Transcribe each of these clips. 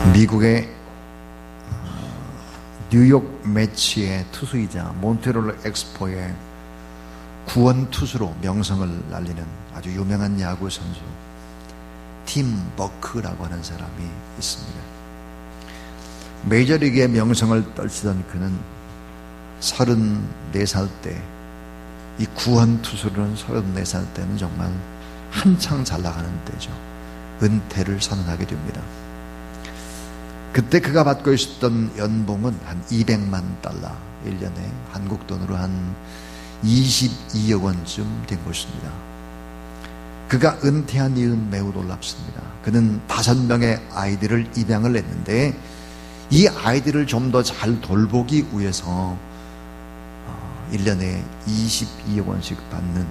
미국의 뉴욕 매치의 투수이자 몬트리올 엑스포의 구원 투수로 명성을 날리는 아주 유명한 야구 선수 팀 버크라고 하는 사람이 있습니다. 메이저리그의 명성을 떨치던 그는 34살 때, 이 구원 투수로는 34살 때는 정말 한창 잘 나가는 때죠. 은퇴를 선언하게 됩니다. 그때 그가 받고 있었던 연봉은 한 200만 달러, 1년에 한국 돈으로 한 22억 원쯤 된 것입니다. 그가 은퇴한 이유는 매우 놀랍습니다. 그는 5명의 아이들을 입양을 했는데 이 아이들을 좀 더 잘 돌보기 위해서 1년에 22억 원씩 받는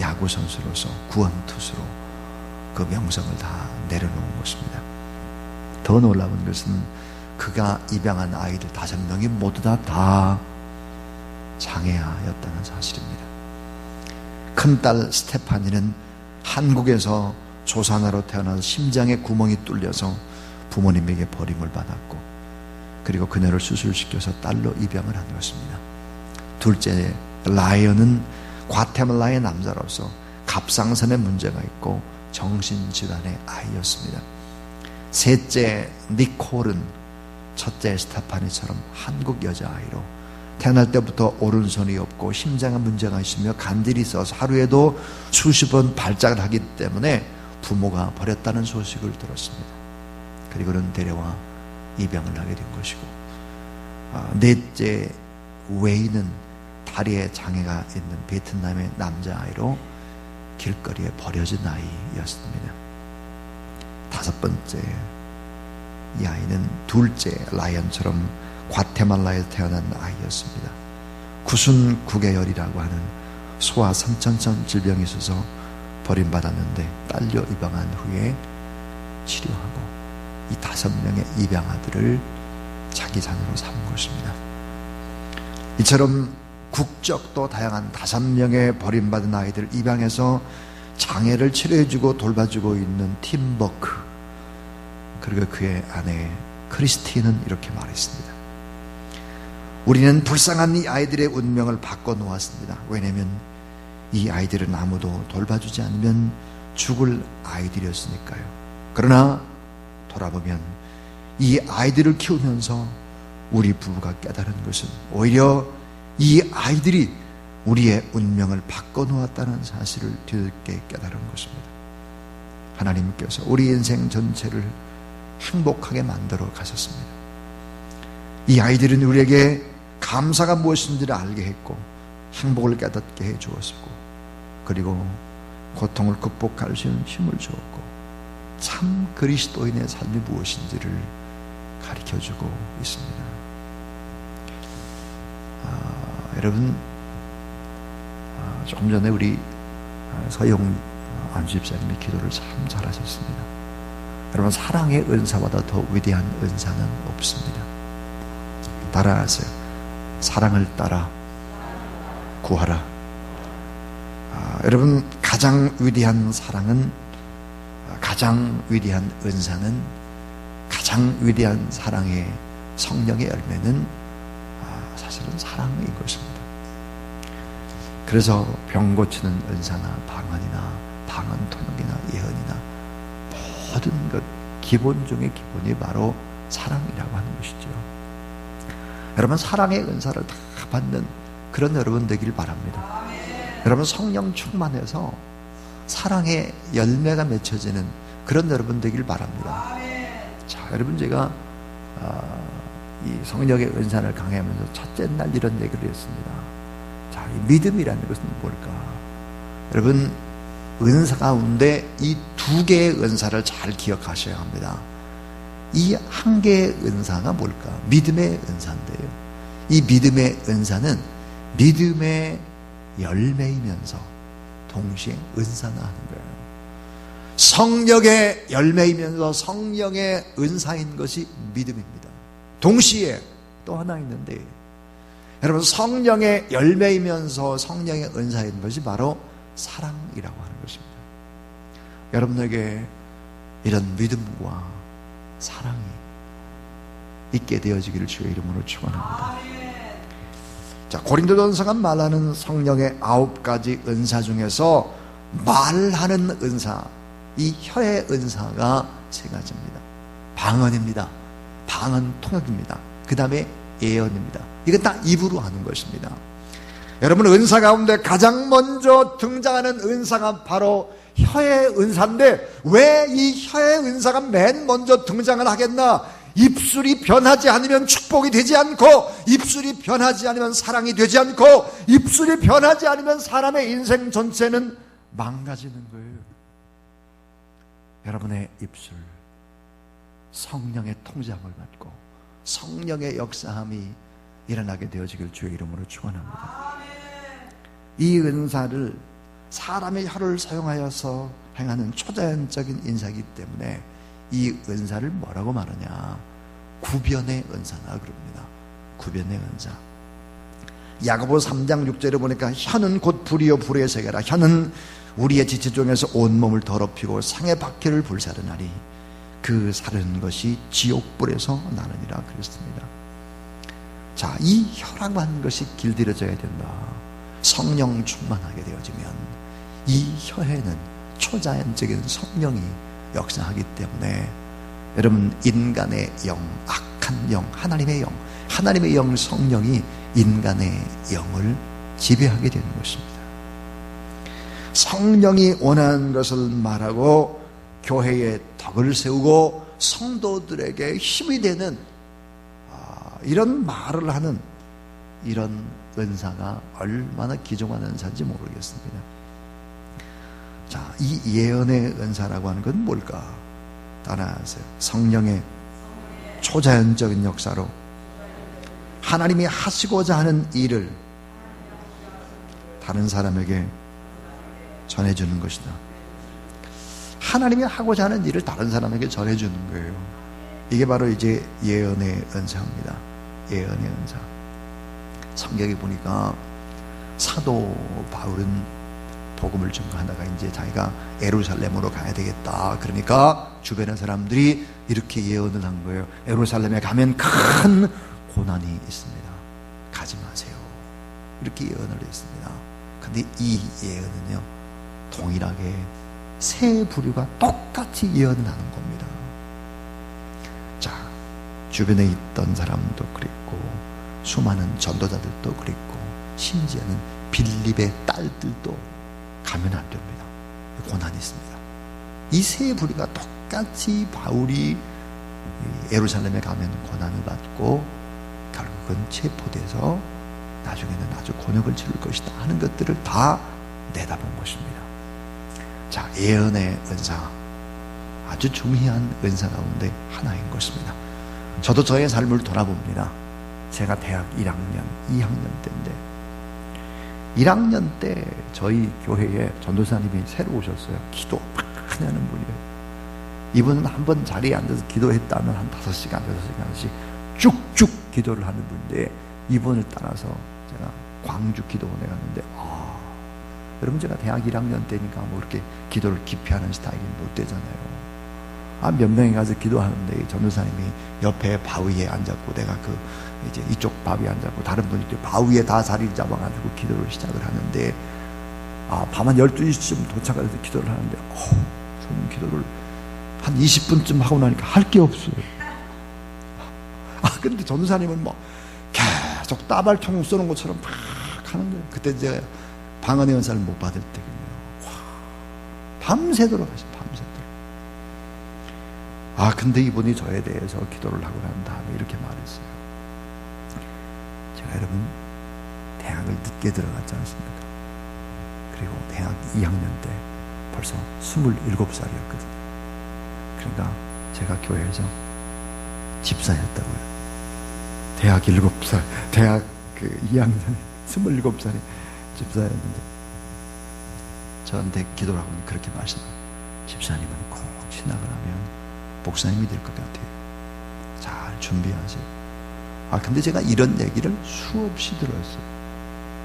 야구 선수로서 구원 투수로 그 명성을 다 내려놓은 것입니다. 더 놀라운 것은 그가 입양한 아이들 5명이 모두 다 장애아였다는 사실입니다. 큰딸 스테파니는 한국에서 조산아로 태어나서 심장에 구멍이 뚫려서 부모님에게 버림을 받았고, 그리고 그녀를 수술시켜서 딸로 입양을 한 것입니다. 둘째 라이언은 과테말라의 남자로서 갑상선에 문제가 있고 정신질환의 아이였습니다. 셋째 니콜은 첫째 스테파니처럼 한국 여자아이로 태어날 때부터 오른손이 없고 심장에 문제가 있으며 간질이 있어서 하루에도 수십 번 발작을 하기 때문에 부모가 버렸다는 소식을 들었습니다. 그리고는 데려와 입양을 하게 된 것이고, 넷째 웨이는 다리에 장애가 있는 베트남의 남자아이로 길거리에 버려진 아이였습니다. 5번째 이 아이는 둘째 라이언처럼 과테말라에서 태어난 아이였습니다. 구순구개열이라고 하는 소아 선천성 질병이 있어서 버림받았는데 딸려 입양한 후에 치료하고 이 5명의 입양아들을 자기 자녀로 삼은 것입니다. 이처럼 국적도 다양한 5명의 버림받은 아이들을 입양해서 장애를 치료해주고 돌봐주고 있는 팀 버크, 그리고 그의 아내 크리스티는 이렇게 말했습니다. 우리는 불쌍한 이 아이들의 운명을 바꿔놓았습니다. 왜냐하면 이 아이들은 아무도 돌봐주지 않으면 죽을 아이들이었으니까요. 그러나 돌아보면 이 아이들을 키우면서 우리 부부가 깨달은 것은 오히려 이 아이들이 우리의 운명을 바꿔놓았다는 사실을 뒤늦게 깨달은 것입니다. 하나님께서 우리 인생 전체를 행복하게 만들어 가셨습니다. 이 아이들은 우리에게 감사가 무엇인지를 알게 했고 행복을 깨닫게 해 주었고, 그리고 고통을 극복할 수 있는 힘을 주었고, 참 그리스도인의 삶이 무엇인지를 가르쳐주고 있습니다. 여러분, 조금 전에 우리 서영 안수집사님이 기도를 참 잘하셨습니다. 여러분, 사랑의 은사보다 더 위대한 은사는 없습니다. 따라하세요. 사랑을 따라 구하라. 여러분, 가장 위대한 사랑은, 가장 위대한 은사는, 가장 위대한 사랑의 성령의 열매는 사실은 사랑인 것입니다. 그래서 병 고치는 은사나 방언이나 방언 통역이나 예언이나 모든 것 기본 중에 기본이 바로 사랑이라고 하는 것이죠. 여러분, 사랑의 은사를 다 받는 그런 여러분 되길 바랍니다. 여러분, 성령 충만해서 사랑의 열매가 맺혀지는 그런 여러분 되길 바랍니다. 자, 여러분, 제가 이 성령의 은사를 강해하면서 첫째 날 이런 얘기를 했습니다. 자, 이 믿음이라는 것은 뭘까? 여러분, 은사 가운데 이 2개의 은사를 잘 기억하셔야 합니다. 이 1개의 은사가 뭘까? 믿음의 은사인데요. 이 믿음의 은사는 믿음의 열매이면서 동시에 은사나 하는 거예요. 성령의 열매이면서 성령의 은사인 것이 믿음입니다. 동시에 또 하나 있는데, 여러분, 성령의 열매이면서 성령의 은사인 것이 바로 사랑이라고 하는 것입니다. 여러분에게 이런 믿음과 사랑이 있게 되어지기를 주의 이름으로 축원합니다. 자, 고린도전서가 말하는 성령의 9가지 은사 중에서 말하는 은사, 이 혀의 은사가 3가지입니다. 방언입니다. 방언 통역입니다. 그 다음에 예언입니다. 이건 다 입으로 하는 것입니다. 여러분, 은사 가운데 가장 먼저 등장하는 은사가 바로 혀의 은사인데, 왜 이 혀의 은사가 맨 먼저 등장을 하겠나? 입술이 변하지 않으면 축복이 되지 않고, 입술이 변하지 않으면 사랑이 되지 않고, 입술이 변하지 않으면 사람의 인생 전체는 망가지는 거예요. 여러분의 입술, 성령의 통장을 받고 성령의 역사함이 일어나게 되어지길 주의 이름으로 축원합니다. 이 은사를 사람의 혀를 사용하여서 행하는 초자연적인 인사이기 때문에 이 은사를 뭐라고 말하냐? 구변의 은사라 그럽니다. 구변의 은사. 야고보 3장 6절에 보니까 혀는 곧 불이요 불의 세계라. 혀는 우리의 지체 중에서 온몸을 더럽히고 상의 바퀴를 불사르나니 그 사르는 것이 지옥불에서 나느니라 그랬습니다. 자, 이 혀라고 하는 것이 길들여져야 된다. 성령 충만하게 되어지면 이 혀에는 초자연적인 성령이 역사하기 때문에 여러분, 인간의 영, 악한 영, 하나님의 영 성령이 인간의 영을 지배하게 되는 것입니다. 성령이 원하는 것을 말하고 교회에 덕을 세우고 성도들에게 힘이 되는 이런 말을 하는 이런 은사가 얼마나 귀중한 은사인지 모르겠습니다. 자, 이 예언의 은사라고 하는 건 뭘까? 따라하세요. 성령의 초자연적인 역사로 하나님이 하시고자 하는 일을 다른 사람에게 전해주는 것이다. 하나님이 하고자 하는 일을 다른 사람에게 전해주는 거예요. 이게 바로 이제 예언의 은사입니다. 예언의 은사. 성경에 보니까 사도 바울은 복음을 전하다가 이제 자기가 예루살렘으로 가야 되겠다. 그러니까 주변의 사람들이 이렇게 예언을 한 거예요. 예루살렘에 가면 큰 고난이 있습니다. 가지 마세요. 이렇게 예언을 했습니다. 근데 이 예언은요, 동일하게 세 부류가 똑같이 예언을 하는 겁니다. 자, 주변에 있던 사람도 그랬고, 수많은 전도자들도 그랬고, 심지어는 빌립의 딸들도 가면 안 됩니다. 고난이 있습니다. 이 세 부류가 똑같이 바울이 예루살렘에 가면 고난을 받고 결국은 체포돼서 나중에는 아주 곤욕을 치를 것이다 하는 것들을 다 내다본 것입니다. 자, 예언의 은사, 아주 중요한 은사 가운데 하나인 것입니다. 저도 저의 삶을 돌아봅니다. 제가 대학 1학년, 2학년 때인데 1학년 때 저희 교회에 전도사님이 새로 오셨어요. 기도 많이 하는 분이에요. 이분은 한번 자리에 앉아서 기도했다면 한 5시간, 6시간씩 쭉쭉 기도를 하는 분인데, 이분을 따라서 제가 광주 기도원에 갔는데, 여러분, 제가 대학 1학년 때니까 뭐 이렇게 기도를 깊이 하는 스타일이 못 되잖아요. 몇 명이 가서 기도하는데 전도사님이 옆에 바위에 앉았고, 내가 이제 이쪽 바위에 앉았고, 다른 분이 바위에 다 자리를 잡아가지고 기도를 시작을 하는데, 밤 한 12시쯤 도착을 해서 기도를 하는데, 저는 기도를 한 20분쯤 하고 나니까 할 게 없어요. 근데 전도사님은 뭐 계속 따발총 쏘는 것처럼 막 하는 거예요. 그때 제가 방언의 은사를 못 받을 때군요. 밤새도록 하죠. 밤새도록. 근데 이분이 저에 대해서 기도를 하고 난 다음에 이렇게 말했어요. 제가 여러분, 대학을 늦게 들어갔지 않습니까? 그리고 대학 2학년 때 벌써 27살이었거든요. 그러니까 제가 교회에서 집사였다고요. 대학 7살, 대학 2학년에 27살에 집사였는데, 저한테 기도를 하고 그렇게 말씀해요. 집사님은 꼭 신학을 하면 목사님이 될 것 같아요. 잘 준비하세요. 근데 제가 이런 얘기를 수없이 들었어요.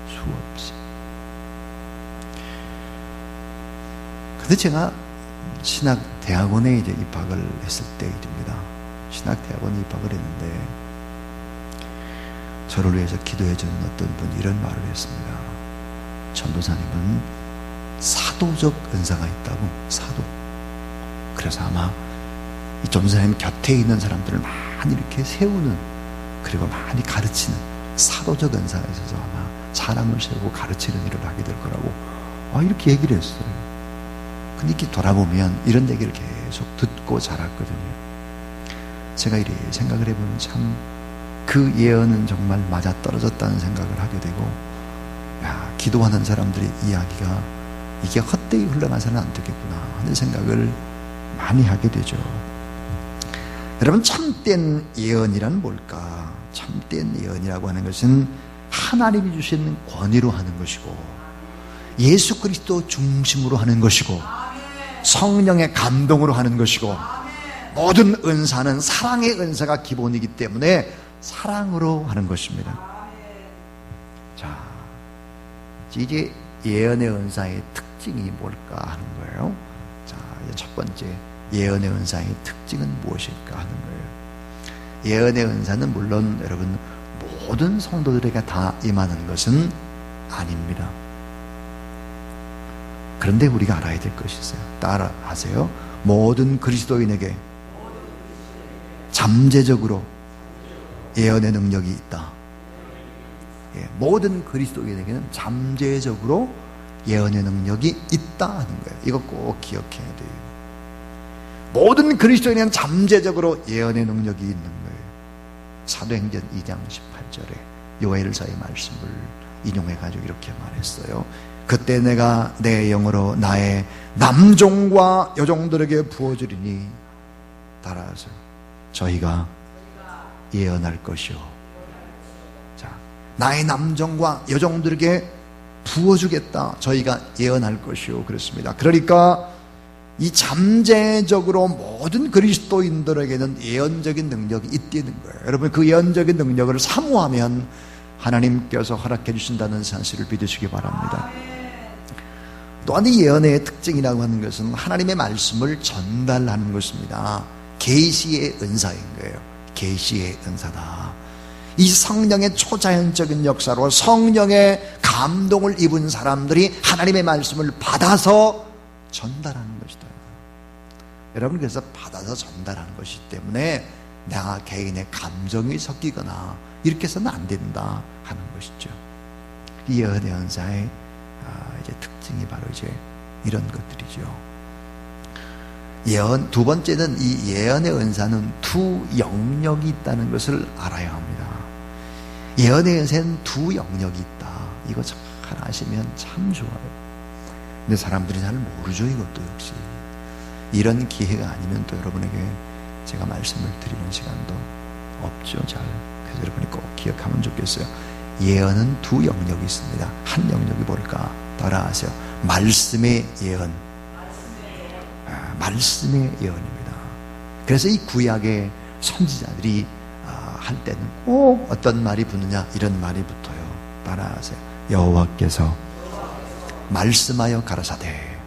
수없이. 근데 제가 신학대학원에 이제 입학을 했을 때 일입니다. 신학대학원에 입학을 했는데 저를 위해서 기도해 주는 어떤 분이 이런 말을 했습니다. 전도사님은 사도적 은사가 있다고. 사도. 그래서 아마 이 전도사님 곁에 있는 사람들을 많이 이렇게 세우는, 그리고 많이 가르치는 사도적 은사가 있어서 아마 사람을 세우고 가르치는 일을 하게 될 거라고 이렇게 얘기를 했어요. 근데 이렇게 돌아보면 이런 얘기를 계속 듣고 자랐거든요. 제가 이렇게 생각을 해보면 참 그 예언은 정말 맞아떨어졌다는 생각을 하게 되고, 기도하는 사람들의 이야기가 이게 헛되이 흘러가서는 안 되겠구나 하는 생각을 많이 하게 되죠. 여러분, 참된 예언이란 뭘까? 참된 예언이라고 하는 것은 하나님이 주신 권위로 하는 것이고, 예수 그리스도 중심으로 하는 것이고, 성령의 감동으로 하는 것이고, 모든 은사는 사랑의 은사가 기본이기 때문에 사랑으로 하는 것입니다. 자, 이제 예언의 은사의 특징이 뭘까 하는 거예요. 자, 이제 첫 번째, 예언의 은사의 특징은 무엇일까 하는 거예요. 예언의 은사는 물론 여러분 모든 성도들에게 다 임하는 것은 아닙니다. 그런데 우리가 알아야 될 것이 있어요. 따라하세요. 모든 그리스도인에게 잠재적으로 예언의 능력이 있다. 모든 그리스도인에게는 잠재적으로 예언의 능력이 있다 하는 거예요. 이거 꼭 기억해야 돼요. 모든 그리스도인에게는 잠재적으로 예언의 능력이 있는 거예요. 사도행전 2장 18절에 요엘서의 말씀을 인용해가지고 이렇게 말했어요. 그때 내가 내 영으로 나의 남종과 여종들에게 부어주리니, 따라서 저희가 예언할 것이요. 자, 나의 남종과 여종들에게 부어주겠다. 저희가 예언할 것이요. 그렇습니다. 그러니까 이 잠재적으로 모든 그리스도인들에게는 예언적인 능력이 있다는 거예요. 여러분, 그 예언적인 능력을 사모하면 하나님께서 허락해 주신다는 사실을 믿으시기 바랍니다. 또한 이 예언의 특징이라고 하는 것은 하나님의 말씀을 전달하는 것입니다. 계시의 은사인 거예요. 계시의 은사다. 이 성령의 초자연적인 역사로 성령의 감동을 입은 사람들이 하나님의 말씀을 받아서 전달하는 것이다. 여러분, 그래서 받아서 전달하는 것이기 때문에 내가 개인의 감정이 섞이거나 이렇게 해서는 안 된다 하는 것이죠. 이 예언의 은사의 이제 특징이 바로 이제 이런 것들이죠. 예언, 두 번째는 이 예언의 은사는 두 영역이 있다는 것을 알아야 합니다. 예언의 은사는 두 영역이 있다. 이거 잘 아시면 참 좋아요. 근데 사람들이 잘 모르죠. 이것도 역시 이런 기회가 아니면 또 여러분에게 제가 말씀을 드리는 시간도 없죠. 잘. 그래서 여러분이 꼭 기억하면 좋겠어요. 예언은 두 영역이 있습니다. 한 영역이 뭘까? 따라하세요. 말씀의 예언. 말씀의 예언입니다. 그래서 이 구약의 선지자들이 할 때는 꼭 어떤 말이 붙느냐, 이런 말이 붙어요. 따라하세요. 여호와께서 말씀하여 가라사대.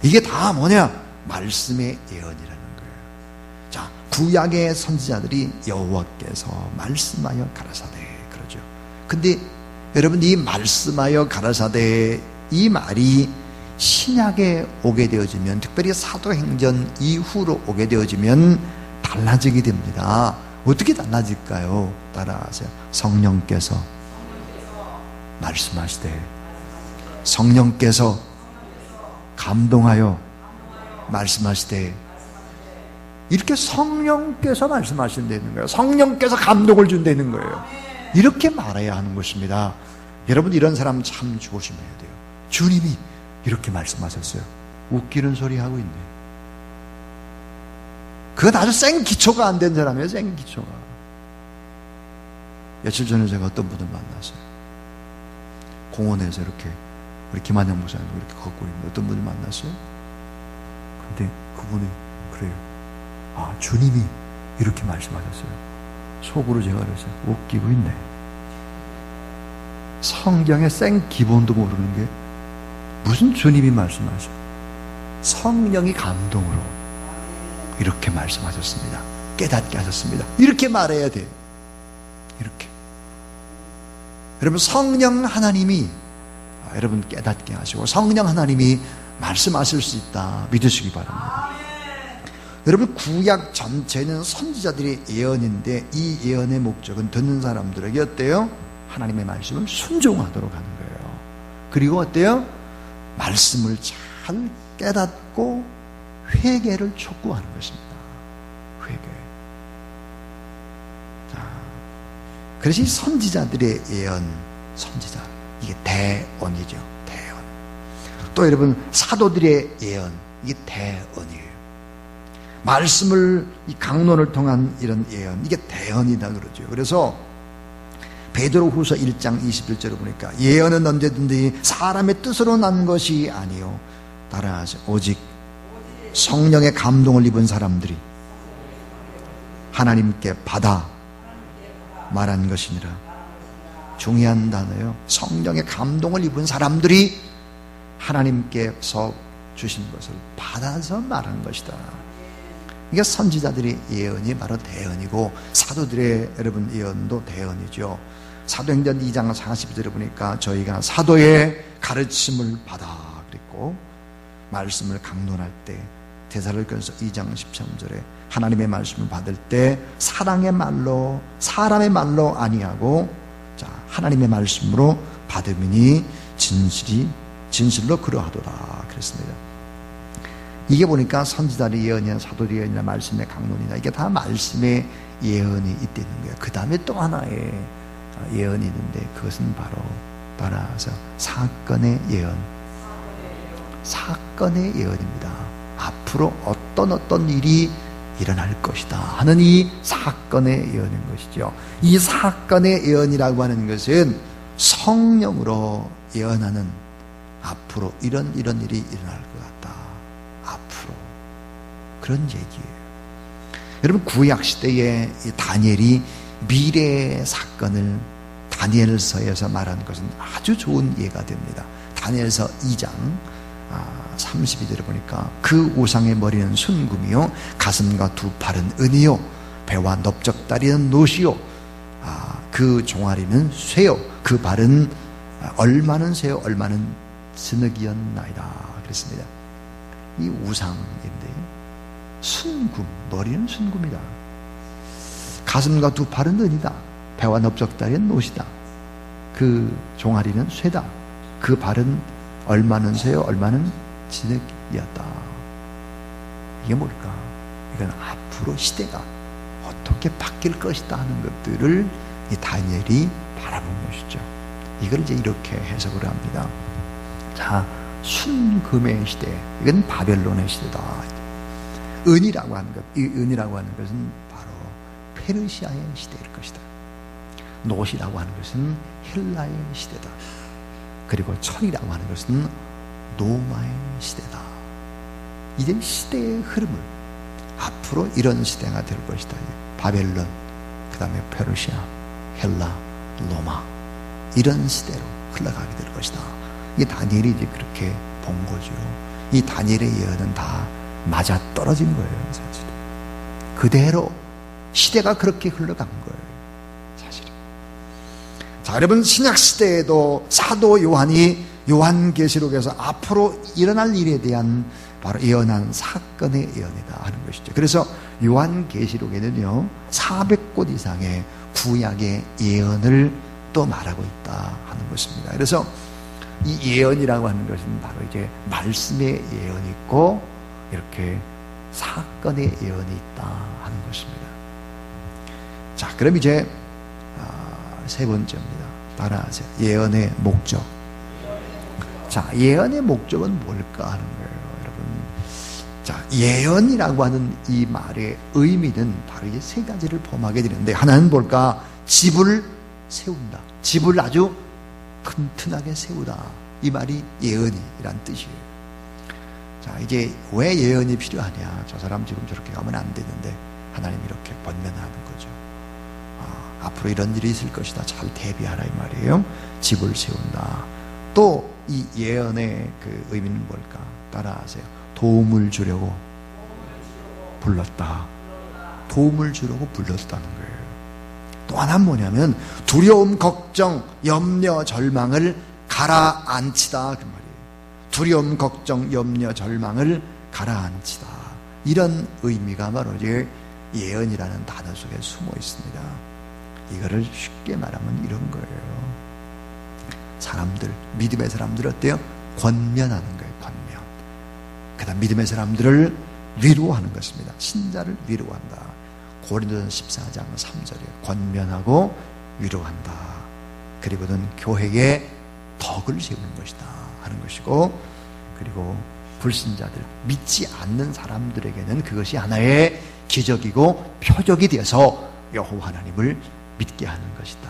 이게 다 뭐냐? 말씀의 예언이라는 거예요. 자, 구약의 선지자들이 여호와께서 말씀하여 가라사대 그러죠. 근데 여러분, 이 말씀하여 가라사대 이 말이 신약에 오게 되어지면, 특별히 사도행전 이후로 오게 되어지면 달라지게 됩니다. 어떻게 달라질까요? 따라하세요. 성령께서 말씀하시되, 성령께서 감동하여 말씀하시되, 이렇게 성령께서 말씀하신다는 거예요. 성령께서 감동을 준다는 거예요. 이렇게 말해야 하는 것입니다. 여러분, 이런 사람 참 조심해야 돼요. 주님이 이렇게 말씀하셨어요. 웃기는 소리 하고 있네. 그건 아주 생 기초가 안 된 사람이에요. 생 기초가. 며칠 전에 제가 어떤 분을 만났어요. 공원에서 이렇게 우리 김한영 목사님 이렇게 걷고 있는데 어떤 분을 만났어요. 근데 그분이 그래요. 아, 주님이 이렇게 말씀하셨어요. 속으로 제가 그랬어요. 웃기고 있네. 성경의 생 기본도 모르는 게 무슨 주님이 말씀하셔. 성령이 감동으로 이렇게 말씀하셨습니다. 깨닫게 하셨습니다. 이렇게 말해야 돼요. 이렇게. 여러분, 성령 하나님이 여러분 깨닫게 하시고 성령 하나님이 말씀하실 수 있다 믿으시기 바랍니다. 여러분, 구약 전체는 선지자들의 예언인데 이 예언의 목적은 듣는 사람들에게 어때요? 하나님의 말씀을 순종하도록 하는 거예요. 그리고 어때요? 말씀을 잘 깨닫고 회개를 촉구하는 것입니다. 회개. 자, 그래서 이 선지자들의 예언, 선지자, 이게 대언이죠. 대언. 또 여러분, 사도들의 예언, 이게 대언이에요. 말씀을, 이 강론을 통한 이런 예언, 이게 대언이다 그러죠. 그래서 베드로후서 1장 21절을 보니까 예언은 언제든지 사람의 뜻으로 난 것이 아니요, 따라하죠, 오직 성령의 감동을 입은 사람들이 하나님께 받아 말한 것이니라. 중요한 단어예요. 성령의 감동을 입은 사람들이 하나님께서 주신 것을 받아서 말한 것이다. 이게 선지자들의 예언이 바로 대언이고, 사도들의 여러분 예언도 대언이죠. 사도행전 2장 42절에 보니까 저희가 사도의 가르침을 받아 그랬고, 말씀을 강론할 때 데살로니가서 2장 13절에 하나님의 말씀을 받을 때 사랑의 말로, 사람의 말로 아니하고 자, 하나님의 말씀으로 받음이니 진실로 그러하도다 그랬습니다. 이게 보니까 선지자의 예언이나 사도의 예언이나 말씀의 강론이나 이게 다 말씀의 예언이 있다는 거예요. 그 다음에 또 하나의 예언이 있는데 그것은 바로 따라서 사건의 예언. 사건의 예언입니다. 앞으로 어떤 일이 일어날 것이다 하는 이 사건의 예언인 것이죠. 이 사건의 예언이라고 하는 것은 성령으로 예언하는 앞으로 이런 일이 일어날 것 같다. 앞으로 그런 얘기예요. 여러분, 구약시대에 다니엘이 미래의 사건을 다니엘서에서 말하는 것은 아주 좋은 예가 됩니다. 다니엘서 2장 32절에 보니까 그 우상의 머리는 순금이요, 가슴과 두 팔은 은이요, 배와 넓적다리는 노시요, 그 종아리는 쇠요, 그 발은 얼마는 쇠요, 얼마는 진흙이었나이다 그랬습니다. 이 우상인데 순금, 머리는 순금이다. 가슴과 두 팔은 은이다. 배와 넓적다리는 노시다. 그 종아리는 쇠다. 그 발은 얼마는 쇠요, 얼마는 진흙이었다. 이게 뭘까? 이건 앞으로 시대가 어떻게 바뀔 것이다 하는 것들을 이 다니엘이 바라본 것이죠. 이걸 이제 이렇게 해석을 합니다. 자, 순금의 시대, 이건 바벨론의 시대다. 은이라고 하는 것, 이 은이라고 하는 것은 바로 페르시아의 시대일 것이다. 노시라고 하는 것은 헬라의 시대다. 그리고 철이라고 하는 것은 로마의 시대다. 이제 시대의 흐름을 앞으로 이런 시대가 될 것이다. 바벨론, 그 다음에 페르시아, 헬라, 로마, 이런 시대로 흘러가게 될 것이다. 이 다니엘이 이제 그렇게 본 거죠. 이 다니엘의 예언은 다 맞아 떨어진 거예요, 사실. 그대로 시대가 그렇게 흘러간 거예요, 사실. 자, 여러분, 신약 시대에도 사도 요한이 요한계시록에서 앞으로 일어날 일에 대한 바로 예언한 사건의 예언이다 하는 것이죠. 그래서 요한계시록에는요 400곳 이상의 구약의 예언을 또 말하고 있다 하는 것입니다. 그래서 이 예언이라고 하는 것은 바로 이제 말씀의 예언이 있고 이렇게 사건의 예언이 있다 하는 것입니다. 자, 그럼 이제 세 번째입니다. 따라하세요. 예언의 목적. 자, 예언의 목적은 뭘까 하는 거예요, 여러분. 자, 예언이라고 하는 이 말의 의미는 바로 이제 세 가지를 포함하게 되는데, 하나는 뭘까? 집을 세운다. 집을 아주 튼튼하게 세우다. 이 말이 예언이란 뜻이에요. 자, 이게 왜 예언이 필요하냐? 저 사람 지금 저렇게 가면 안 되는데 하나님 이렇게 번면하는 거죠. 앞으로 이런 일이 있을 것이다. 잘 대비하라 이 말이에요. 집을 세운다. 또 이 예언의 그 의미는 뭘까? 따라하세요. 도움을 주려고 불렀다. 도움을 주려고 불렀다는 거예요. 또 하나는 뭐냐면 두려움, 걱정, 염려, 절망을 가라앉히다 그 말이에요. 두려움, 걱정, 염려, 절망을 가라앉히다. 이런 의미가 바로 이제 예언이라는 단어 속에 숨어 있습니다. 이거를 쉽게 말하면 이런 거예요. 사람들, 믿음의 사람들 어때요? 권면하는 거예요. 권면. 그 다음 믿음의 사람들을 위로하는 것입니다. 신자를 위로한다. 고린도전 14장 3절에 권면하고 위로한다. 그리고는 교회에 덕을 세우는 것이다 하는 것이고, 그리고 불신자들, 믿지 않는 사람들에게는 그것이 하나의 기적이고 표적이 되어서 여호와 하나님을 믿게 하는 것이다.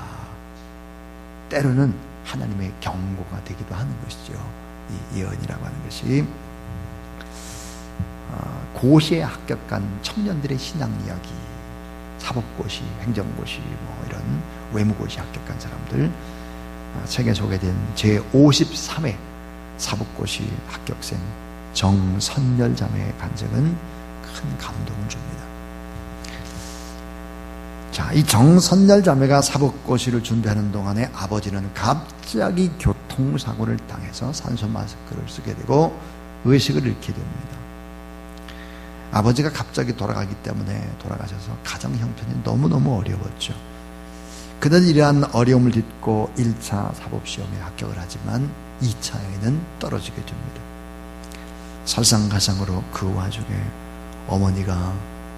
때로는 하나님의 경고가 되기도 하는 것이죠. 이 예언이라고 하는 것이 고시에 합격한 청년들의 신앙 이야기, 사법고시, 행정고시, 뭐 이런 외무고시 합격한 사람들, 책에 소개된 제53회 사법고시 합격생 정선열 자매의 간증은 큰 감동을 줍니다. 자, 이 정선열 자매가 사법고시를 준비하는 동안에 아버지는 갑자기 교통사고를 당해서 산소 마스크를 쓰게 되고 의식을 잃게 됩니다. 아버지가 갑자기 돌아가기 때문에 돌아가셔서 가정 형편이 너무너무 어려웠죠. 그는 이러한 어려움을 딛고 1차 사법시험에 합격을 하지만 2차에는 떨어지게 됩니다. 설상가상으로 그 와중에 어머니가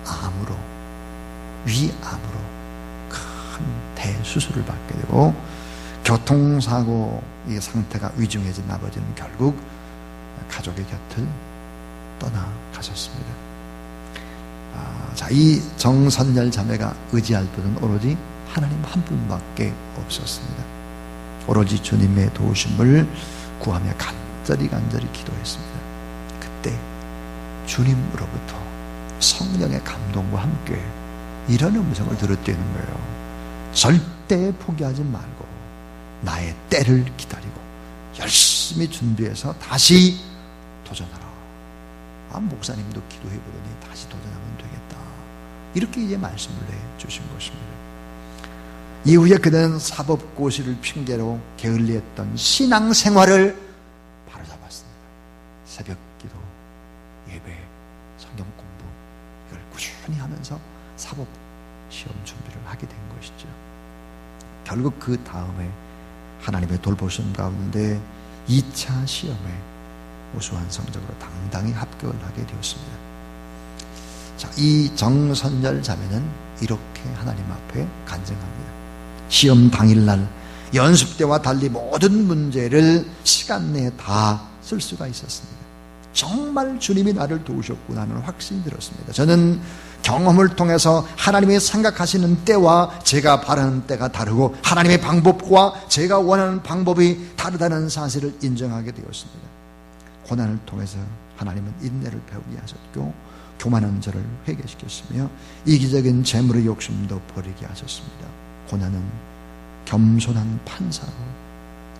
암으로, 위암으로 큰 대수술을 받게 되고 교통사고 이 상태가 위중해진 아버지는 결국 가족의 곁을 떠나가셨습니다. 자, 이 정선열 자매가 의지할 분은 오로지 하나님 한 분밖에 없었습니다. 오로지 주님의 도우심을 구하며 간절히 기도했습니다. 그때 주님으로부터 성령의 감동과 함께 이런 음성을 들었다는 거예요. 절대 포기하지 말고 나의 때를 기다리고 열심히 준비해서 다시 도전하라. 목사님도 기도해보더니 다시 도전하면 되겠다. 이렇게 이제 말씀을 해주신 것입니다. 이후에 그는 사법고시를 핑계로 게을리했던 신앙생활을 바로잡았습니다. 새벽기도, 예배, 성경 공부 이걸 꾸준히 하면서 사법시험 준비를 하게 된 것이죠. 결국 그 다음에 하나님의 돌보심 가운데 2차 시험에 우수한 성적으로 당당히 합격을 하게 되었습니다. 자, 이 정선열 자매는 이렇게 하나님 앞에 간증합니다. 시험 당일날 연습 때와 달리 모든 문제를 시간 내에 다 쓸 수가 있었습니다. 정말 주님이 나를 도우셨구나 하는 확신이 들었습니다. 저는 경험을 통해서 하나님이 생각하시는 때와 제가 바라는 때가 다르고 하나님의 방법과 제가 원하는 방법이 다르다는 사실을 인정하게 되었습니다. 고난을 통해서 하나님은 인내를 배우게 하셨고 교만한 저를 회개시켰으며 이기적인 재물의 욕심도 버리게 하셨습니다. 고난은 겸손한 판사로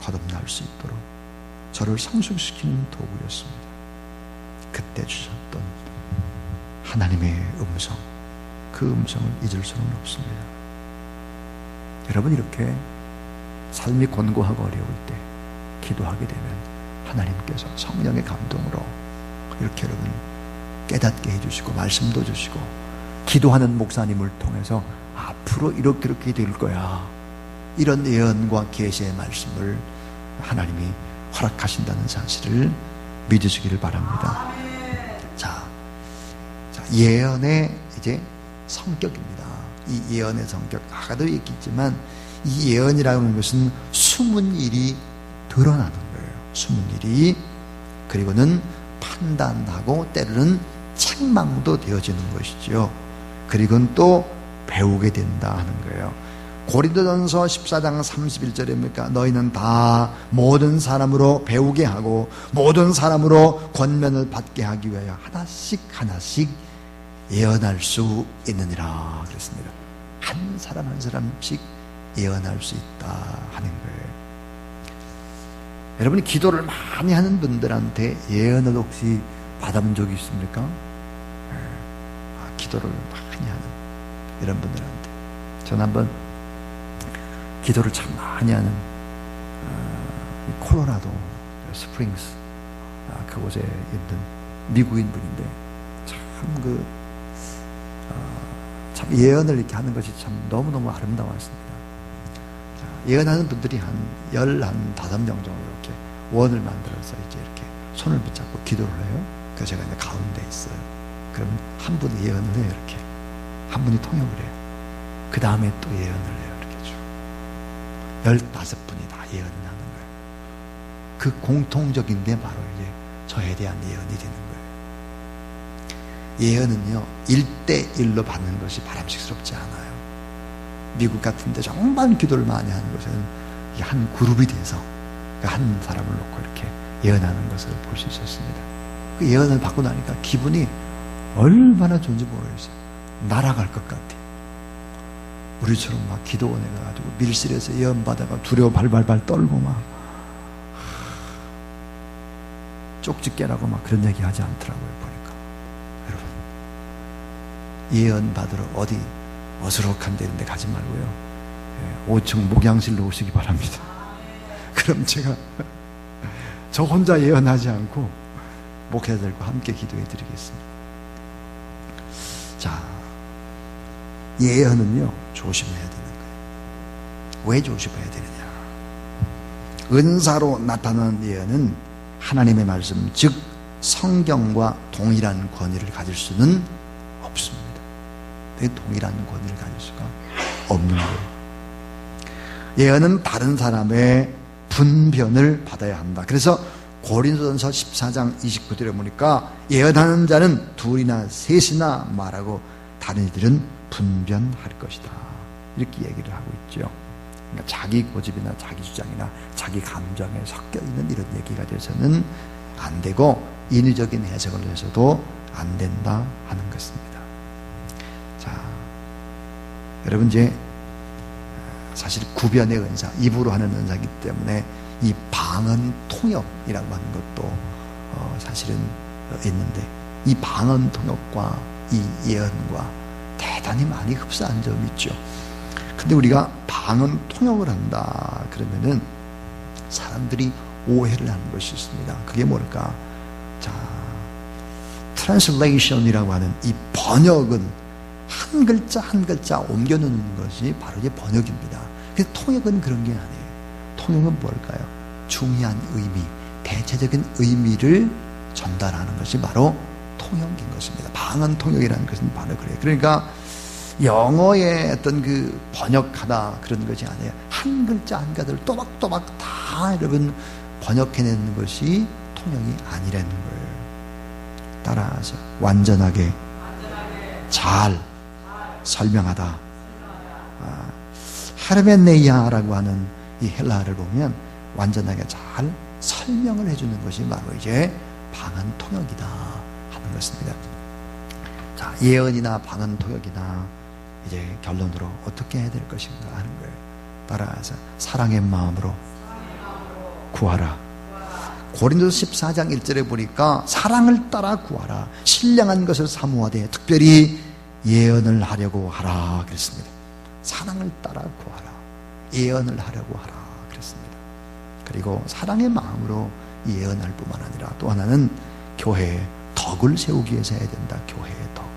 거듭날 수 있도록 저를 성숙시키는 도구였습니다. 그때 주셨던 하나님의 음성, 그 음성을 잊을 수는 없습니다. 여러분, 이렇게 삶이 곤고하고 어려울 때 기도하게 되면 하나님께서 성령의 감동으로 이렇게 여러분 깨닫게 해주시고 말씀도 주시고 기도하는 목사님을 통해서 앞으로 이렇게 될 거야, 이런 예언과 계시의 말씀을 하나님이 허락하신다는 사실을 믿으시기를 바랍니다. 자, 예언의 이제 성격입니다. 이 예언의 성격, 아까도 얘기했지만 이 예언이라는 것은 숨은 일이 드러나는 거예요. 숨은 일이. 그리고는 판단하고 때로는 책망도 되어지는 것이죠. 그리고는 또 배우게 된다 하는 거예요. 고린도전서 14장 31절입니까? 너희는 다 모든 사람으로 배우게 하고 모든 사람으로 권면을 받게 하기 위하여 하나씩 예언할 수 있느니라 그랬습니다. 한 사람 한 사람씩 예언할 수 있다 하는 거예요. 여러분이 기도를 많이 하는 분들한테 예언을 혹시 받아본 적이 있습니까? 기도를 많이 하는 이런 분들한테 저는 한번 기도를 참 많이 하는 콜로라도 스프링스 그곳에 있는 미국인 분인데 참 예언을 이렇게 하는 것이 참 너무너무 아름다웠습니다. 예언하는 분들이 한 15명 정도 이렇게 원을 만들어서 이제 이렇게 손을 붙잡고 기도를 해요. 그래서 제가 이제 가운데 있어요. 그럼 한 분이 예언을 해요. 이렇게 한 분이 통역을 해요. 그 다음에 또 예언을 해요. 이렇게 쭉 15분이 다 예언을 하는 거예요. 그 공통적인 게 바로 이제 저에 대한 예언이 되는 거예요. 예언은요 1대1로 받는 것이 바람직스럽지 않아요. 미국 같은 데 정말 기도를 많이 하는 곳에는 한 그룹이 돼서 한 사람을 놓고 이렇게 예언하는 것을 볼 수 있었습니다. 그 예언을 받고 나니까 기분이 얼마나 좋은지 모르겠어요. 날아갈 것 같아요. 우리처럼 막 기도원에 가가지고 밀실에서 예언 받아가 두려워 발발발 떨고 막 쪽지 깨라고 막 그런 얘기 하지 않더라고요. 보니까 여러분 예언 받으러 어디 어수룩한 데 이런 데 가지 말고요 5층 목양실로 오시기 바랍니다. 그럼 제가 저 혼자 예언하지 않고 목회자들과 함께 기도해 드리겠습니다. 자, 예언은요 조심해야 되는 거예요. 왜 조심해야 되느냐? 은사로 나타나는 예언은 하나님의 말씀 즉 성경과 동일한 권위를 가질 수는 없습니다. 동일한 권위를 가질 수가 없는 거예요. 예언은 다른 사람의 분변을 받아야 한다. 그래서 고린도전서 14장 29절에 보니까 예언하는 자는 둘이나 셋이나 말하고 다른 이들은 분변할 것이다. 이렇게 얘기를 하고 있죠. 그러니까 자기 고집이나 자기 주장이나 자기 감정에 섞여 있는 이런 얘기가 돼서는 안 되고 인위적인 해석을 해서도 안 된다 하는 것입니다. 자, 여러분 이제 사실 구변의 은사, 입으로 하는 은사이기 때문에 이 방언 통역이라고 하는 것도 사실은 있는데 이 방언 통역과 이 예언과 대단히 많이 흡사한 점이 있죠. 근데 우리가 방언 통역을 한다 그러면은 사람들이 오해를 하는 것이 있습니다. 그게 뭘까? 자, translation이라고 하는 이 번역은 한 글자 한 글자 옮겨놓는 것이 바로 이제 번역입니다. 그래서 통역은 그런 게 아니에요. 통역은 뭘까요? 중요한 의미, 대체적인 의미를 전달하는 것이 바로 통역인 것입니다. 방언 통역이라는 것은 바로 그래요. 그러니까 영어의 어떤 그 번역하다 그런 것이 아니에요. 한 글자 한 글자를 또박또박 다 여러분 번역해내는 것이 통역이 아니라는 거예요. 따라서 완전하게 잘 설명하다. 헤르멘네이아라고 하는 이 헬라어를 보면 완전하게 잘 설명을 해주는 것이 바로 이제 방언 통역이다 하는 것입니다. 자, 예언이나 방언 통역이나 이제 결론으로 어떻게 해야 될 것인가 하는 거예요. 따라서 사랑의 마음으로 구하라. 고린도서 14장 1절에 보니까 사랑을 따라 구하라. 신령한 것을 사모하되 특별히 예언을 하려고 하라 그랬습니다. 사랑을 따라 구하라. 예언을 하려고 하라 그랬습니다. 그리고 사랑의 마음으로 예언할 뿐만 아니라 또 하나는 교회에 덕을 세우기 위해서 해야 된다. 교회의 덕.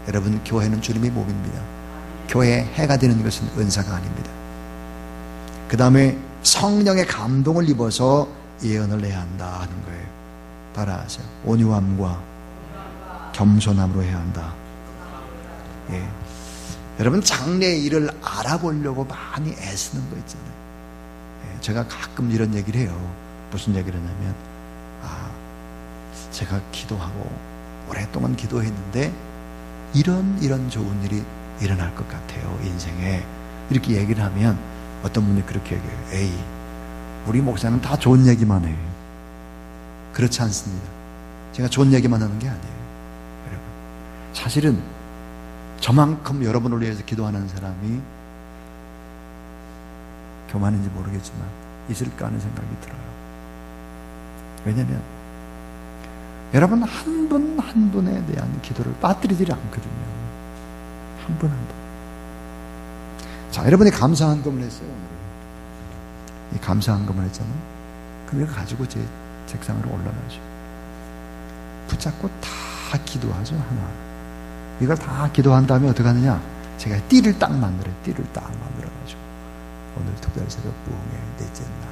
여러분 교회는 주님의 몸입니다. 교회에 해가 되는 것은 은사가 아닙니다. 그 다음에 성령의 감동을 입어서 예언을 해야 한다 하는 거예요. 따라하세요. 온유함과 겸손함으로 해야 한다. 예. 여러분 장래의 일을 알아보려고 많이 애쓰는 거 있잖아요. 예. 제가 가끔 이런 얘기를 해요. 무슨 얘기를 하냐면 제가 기도하고 오랫동안 기도했는데 이런 좋은 일이 일어날 것 같아요. 인생에. 이렇게 얘기를 하면 어떤 분이 그렇게 얘기해요. 에이, 우리 목사는 다 좋은 얘기만 해요. 그렇지 않습니다. 제가 좋은 얘기만 하는 게 아니에요. 여러분, 사실은 저만큼 여러분을 위해서 기도하는 사람이 교만인지 모르겠지만 있을까 하는 생각이 들어요. 왜냐하면 여러분 한 분 한 분에 대한 기도를 빠뜨리지 않거든요. 한 분 한 분. 자, 여러분이 감사한금을 했어요. 오늘 이 감사한금을 했잖아요. 그럼 이거 가지고 제 책상으로 올라가죠. 붙잡고 다 기도하죠. 하나. 이걸 다 기도한 다음에 어떻게 하느냐? 제가 띠를 딱 만들어요. 띠를 딱 만들어가지고 오늘 특별 새벽 부흥의 넷째 날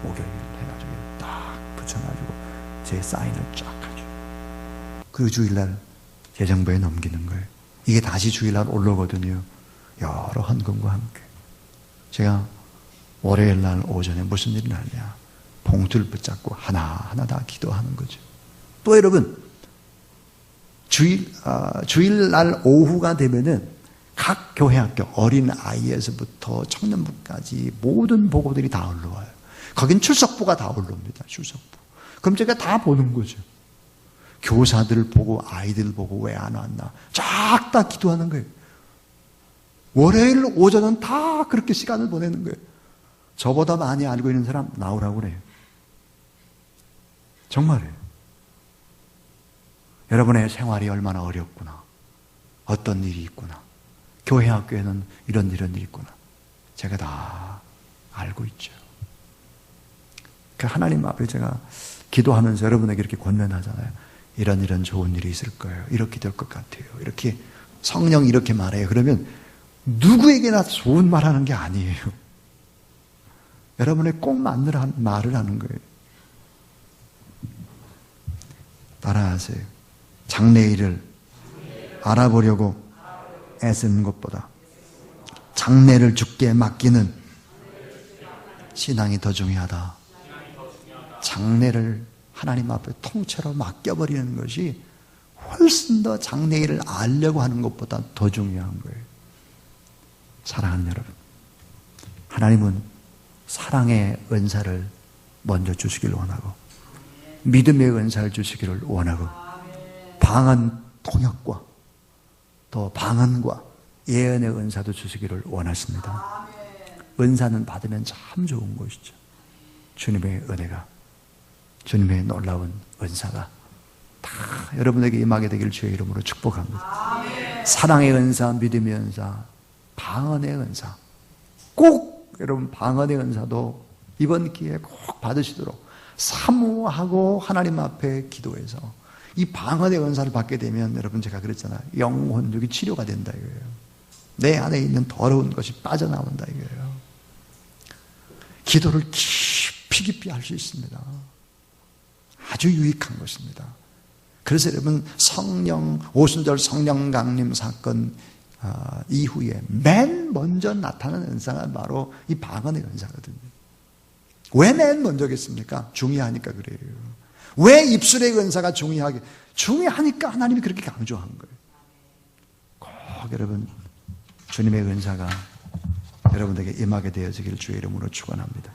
목요일 해가지고 딱 붙여가지고 제 사인을 쫙 하죠. 그리고 주일날 재정부에 넘기는 거예요. 이게 다시 주일날 올라오거든요. 여러 헌금과 함께. 제가 월요일날 오전에 무슨 일이 나냐? 봉투를 붙잡고 하나하나 다 기도하는 거죠. 또 여러분, 주일날 오후가 되면은 각 교회학교, 어린 아이에서부터 청년부까지 모든 보고들이 다 올라와요. 거긴 출석부가 다 올라옵니다. 출석부. 그럼 제가 다 보는 거죠. 교사들 보고 아이들 보고 왜 안 왔나 쫙 다 기도하는 거예요. 월요일 오전은 다 그렇게 시간을 보내는 거예요. 저보다 많이 알고 있는 사람 나오라고 그래요. 정말이에요. 여러분의 생활이 얼마나 어렵구나. 어떤 일이 있구나. 교회 학교에는 이런 일이 있구나. 제가 다 알고 있죠. 그 하나님 앞에 제가 기도하면서 여러분에게 이렇게 권면하잖아요. 이런 좋은 일이 있을 거예요. 이렇게 될 것 같아요. 이렇게 성령이 이렇게 말해요. 그러면 누구에게나 좋은 말 하는 게 아니에요. 여러분의 꼭 맞는 말을 하는 거예요. 따라하세요. 장래일을 알아보려고 애쓰는 것보다 장래를 주께 맡기는 신앙이 더 중요하다. 장래를 하나님 앞에 통째로 맡겨버리는 것이 훨씬 더 장래일을 알려고 하는 것보다 더 중요한 거예요. 사랑하는 여러분, 하나님은 사랑의 은사를 먼저 주시기를 원하고 믿음의 은사를 주시기를 원하고 방언 통역과 또 방언과 예언의 은사도 주시기를 원하십니다. 은사는 받으면 참 좋은 것이죠. 주님의 은혜가, 주님의 놀라운 은사가 다 여러분에게 임하게 되기를 주의 이름으로 축복합니다. 사랑의 은사, 믿음의 은사, 방언의 은사, 꼭 여러분 방언의 은사도 이번 기회에 꼭 받으시도록 사모하고 하나님 앞에 기도해서 이 방언의 은사를 받게 되면 여러분 제가 그랬잖아요. 영혼력이 치료가 된다 이거예요. 내 안에 있는 더러운 것이 빠져나온다 이거예요. 기도를 깊이 할 수 있습니다. 아주 유익한 것입니다. 그래서 여러분 성령 오순절 성령 강림 사건 이후에 맨 먼저 나타나는 은사가 바로 이 방언의 은사거든요. 왜 맨 먼저겠습니까? 중요하니까 그래요. 왜 입술의 은사가 중요하니까 하나님이 그렇게 강조한 거예요. 꼭 여러분 주님의 은사가 여러분에게 임하게 되어지기를 주의 이름으로 축원합니다.